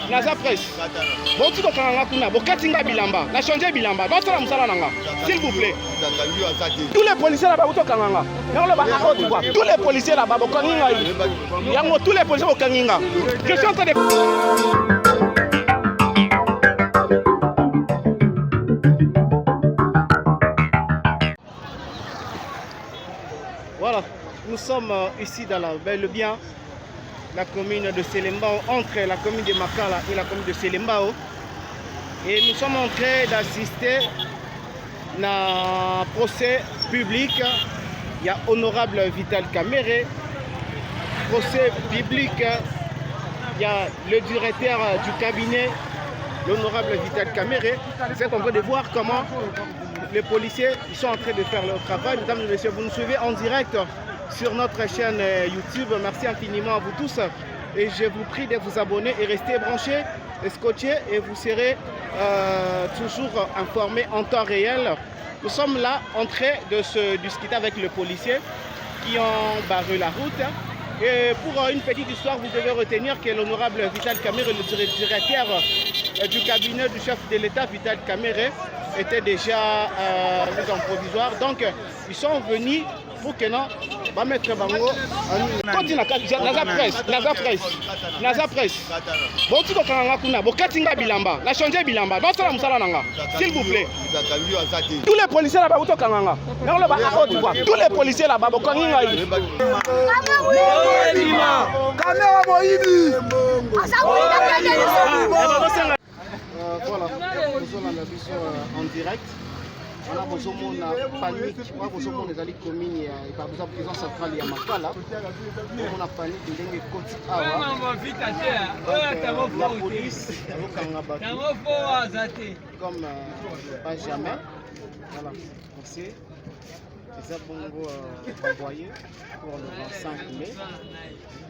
Naza presse. Boti ko kanga kuna, bokatinga bilamba, na changer bilamba. Dans la musala nanga. S'il vous plaît. Tous les policiers là-bas boto kanga. Tous les policiers là-bas bokanginga. Yango tous les policiers bokanginga. Je suis en train de Voilà, nous sommes ici dans la Belle Bien, la commune de Selembao, entre la commune de Makala et la commune de Selembao. Et nous sommes en train d'assister à un procès public. Il y a honorable Vital Kamerhe. Procès public, il y a le directeur du cabinet, l'honorable Vital Kamerhe. Vous êtes en train de voir comment les policiers sont en train de faire leur travail. Mesdames et messieurs, vous nous suivez en direct sur notre chaîne YouTube. Merci infiniment à vous tous. Et je vous prie de vous abonner et rester branchés, et scotchés, et vous serez toujours informés en temps réel. Nous sommes là en train de se discuter avec les policiers qui ont barré la route. Et pour une petite histoire, vous devez retenir que l'honorable Vital Kamerhe, le directeur du cabinet du chef de l'État, Vital Kamerhe, était déjà mis en provisoire. Donc, ils sont venus pour que non, va mettre bango. Continue Naza presse. Boti ko kanga kuna, bokatinga bilamba, na changer bilamba. Dans la musala nanga. S'il vous plaît. Tous les policiers là-bas boto kanga. Tous les policiers là-bas bokanginga. Voilà, nous sommes en direct. On a besoin de panique, on a besoin de les communes et par exemple la prison centrale à Makala. On a panique de les côtés la police, comme pas jamais. Voilà, on sait. C'est ça pour nous envoyer pour le 5 mai.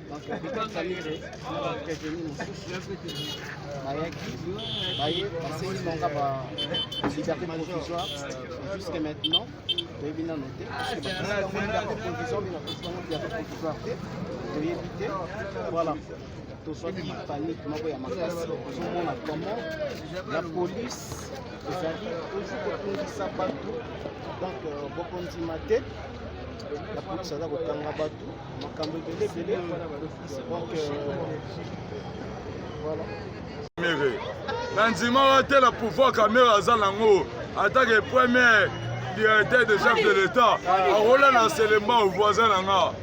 Donc, Vital Kamerhe a prévenu nos sources. Baye, parce qu'ils n'ont pas de liberté provisoire jusqu'à maintenant. Vous devez noter. Parce que la liberté provisoire, il y a la liberté provisoire. Vous devez éviter. Voilà. Tout soit qui panique, il y a ma classe. Nous avons comment la police, les alliés, toujours pour ça partout. Donc, beaucoup de maté. La police a dit que Batou, donc voilà. Nandima tel le pouvoir Kamerhe Azalango, attaque le premier directeur de chef de l'État, a roulé dans Selembao au voisin.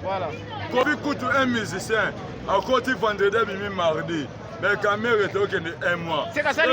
Voilà. Kobi coûte un musicien, à côté vendredi, mardi. Mais Kamerhe était au Kenya un mois. C'est ça,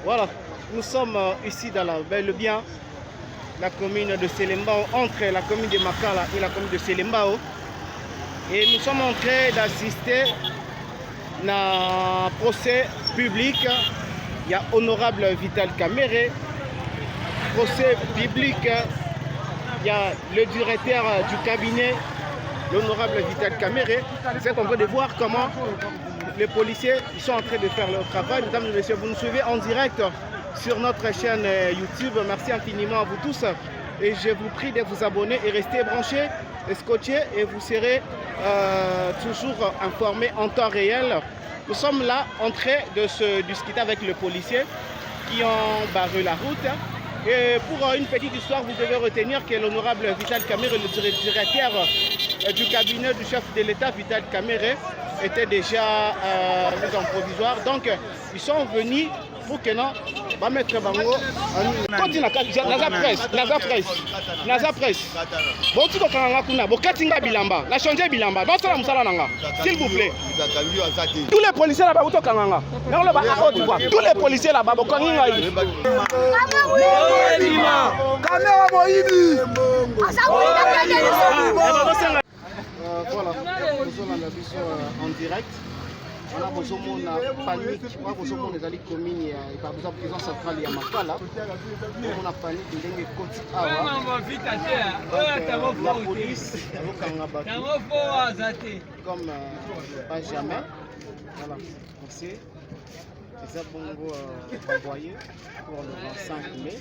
Voilà, nous sommes ici dans la Belle Bien, la commune de Selembao, entre la commune de Makala et la commune de Selembao. Et nous sommes en train d'assister à un procès public. Il y a honorable Vital Kamerhe. Procès public, il y a le directeur du cabinet, l'honorable Vital Kamerhe. Vous êtes en train de voir comment les policiers sont en train de faire leur travail. Mesdames et messieurs, vous nous suivez en direct sur notre chaîne YouTube. Merci infiniment à vous tous. Et je vous prie de vous abonner et rester branchés, et scotchés, et vous serez toujours informés en temps réel. Nous sommes là en train de se discuter avec les policiers qui ont barré la route. Et pour une petite histoire, vous devez retenir que l'honorable Vital Kamerhe, le directeur du cabinet du chef de l'État, Vital Kamerhe, était déjà mis en provisoire. Donc, ils sont venus pour que non va mettre bango koti na naza presse bon tu kokanga kuna bokatinga bilamba na changer bilamba ba sala musala nanga s'il vous plaît tous les policiers là-bas utokanga na ba tous les policiers là-bas bokanginga yi Kamera moyibi. Voilà, en direct. On a besoin de panique, on a besoin de communes et pas besoin de prison centrale et à Makala. On a panique, il y a une côte à la police, comme pas jamais. Voilà, on sait. Les Abongo envoyés pour le 25 mai.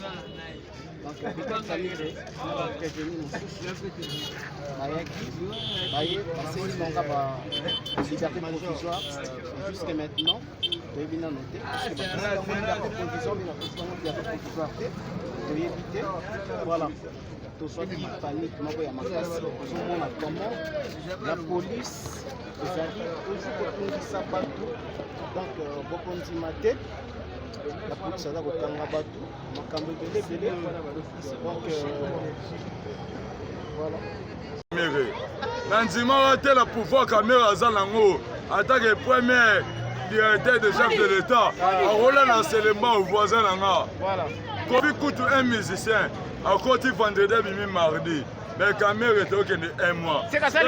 Donc, on va prévenir liberté provisoire jusqu'à maintenant. Vous bien noter. Voilà. Tout soit dit panique, comment la police, c'est-à-dire toujours que ça partout. Donc, beaucoup de matin. La police a dit que donc voilà. Nandima a tel pouvoir caméra Zalango, attaque le premier directeur de chef de l'État, a roulé l'enseignement aux voisins. Voilà. Kobi coûte un musicien, à côté vendredi, mardi. Mais caméra est au un mois. C'est ça,